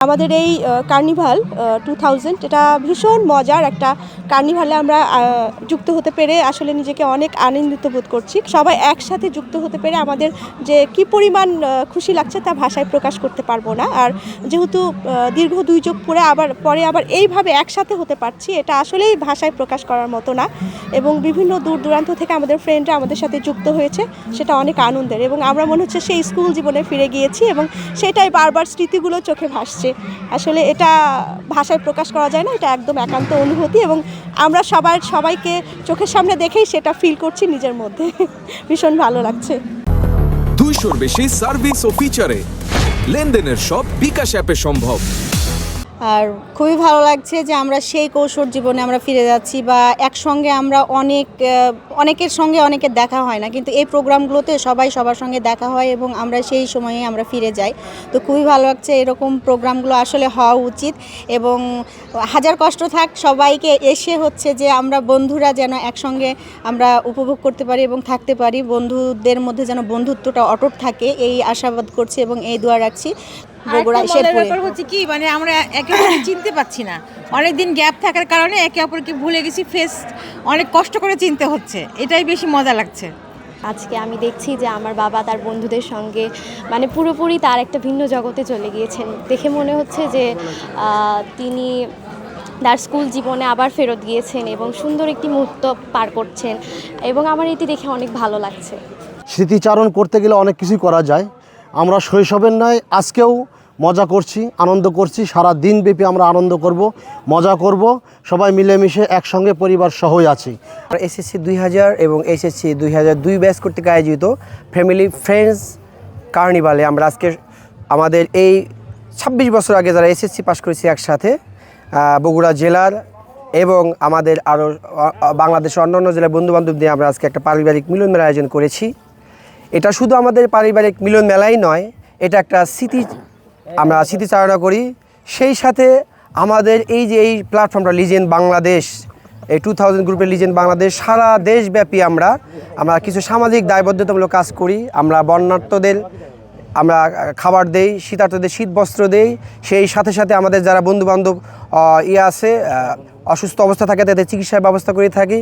আমাদের এই কার্নিভাল 2000 এটা ভীষণ মজার একটা কার্নিভালে আমরা যুক্ত হতে পেরে আসলে নিজেকে অনেক আনন্দিত বোধ করছি। সবাই একসাথে যুক্ত হতে পেরে আমাদের যে কি পরিমাণ খুশি লাগছে তা ভাষায় প্রকাশ করতে পারবো না। আর যেহেতু দীর্ঘ 2 যুগ পরে আবার এইভাবে একসাথে হতে পারছি, এটা আসলেই ভাষায় প্রকাশ করার মতো না। এবং বিভিন্ন দূর দূরান্ত থেকে আমাদের ফ্রেন্ডরা আমাদের সাথে যুক্ত হয়েছে, সেটা অনেক আনন্দের। এবং আমরা মনে হচ্ছে সেই স্কুল জীবনে ফিরে গিয়েছি এবং সেটাই বারবার স্মৃতিগুলো চোখে ভাসছে। আসলে এটা ভাষায় প্রকাশ করা যায় না, এটা একদম একান্ত অনুভূতি এবং আমরা সবাইকে চোখের সামনে দেখেই সেটা ফিল করছি নিজের মধ্যে। ভীষণ ভালো লাগছে। 200-র বেশি সার্ভিস ও ফিচারে লেনদেনের সব বিকাশ অ্যাপে সম্ভব। আর খুবই ভালো লাগছে যে আমরা সেই কৈশোর জীবনে আমরা ফিরে যাচ্ছি, বা একসঙ্গে আমরা অনেকের সঙ্গে অনেকের দেখা হয় না, কিন্তু এই প্রোগ্রামগুলোতে সবাই সবার সঙ্গে দেখা হয় এবং আমরা সেই সময়ে আমরা ফিরে যাই। তো খুবই ভালো লাগছে, এরকম প্রোগ্রামগুলো আসলে হওয়া উচিত। এবং হাজার কষ্ট থাক সবাইকে এসে হচ্ছে যে আমরা বন্ধুরা যেন একসঙ্গে আমরা উপভোগ করতে পারি এবং থাকতে পারি, বন্ধুদের মধ্যে যেন বন্ধুত্বটা অটুট থাকে, এই আশাবাদ করছি এবং এই দোয়া রাখছি। বগুড়া শেরপুরে হচ্ছে কি মানে আমরা একে অপরকে চিনতে পারছি না, অনেকদিন গ্যাপ থাকার কারণে একে অপরকে ভুলে গেছি, ফেস অনেক কষ্ট করে চিনতে হচ্ছে, এটাই বেশি মজা লাগছে। আজকে আমি দেখছি যে আমার বাবা তার বন্ধুদের সঙ্গে মানে পুরোপুরি তার একটা ভিন্ন জগতে চলে গিয়েছেন। দেখে মনে হচ্ছে যে তিনি তার স্কুল জীবনে আবার ফেরত গিয়েছেন এবং সুন্দর একটি মুহূর্ত পার করছেন, এবং আমার এটি দেখে অনেক ভালো লাগছে। স্মৃতিচারণ করতে গেলে অনেক কিছুই করা যায়। আমরা শৈশবের নয় আজকেও মজা করছি, আনন্দ করছি, সারা দিনব্যাপী আমরা আনন্দ করব, মজা করব, সবাই মিলেমিশে একসঙ্গে পরিবার সহই আছি। এসএসসি 2000 এবং এসএসসি 2002 ব্যাচ কর্তৃক আয়োজিত ফ্যামিলি ফ্রেন্ডস কার্নিভালে আমরা আজকে আমাদের এই 26 বছর আগে যারা এসএসসি পাস করেছি একসাথে বগুড়া জেলার এবং আমাদের আরও বাংলাদেশের অন্যান্য জেলার বন্ধুবান্ধব দিয়ে আমরা আজকে একটা পারিবারিক মিলন মেলার আয়োজন করেছি। এটা শুধু আমাদের পারিবারিক মিলন মেলাই নয়, এটা একটা আমরা স্মৃতিচারণা করি। সেই সাথে আমাদের এই প্ল্যাটফর্মটা লিজেন্ড বাংলাদেশ, এই 2000 গ্রুপের লিজেন্ড বাংলাদেশ, সারা দেশব্যাপী আমরা কিছু সামাজিক দায়বদ্ধতামূলক কাজ করি। আমরা বন্যার্তদের আমরা খাবার দেই, শীতার্তদের শীত বস্ত্র দেই, সেই সাথে সাথে আমাদের যারা বন্ধুবান্ধব আছে অসুস্থ অবস্থা থাকে তাদের চিকিৎসার ব্যবস্থা করে থাকি।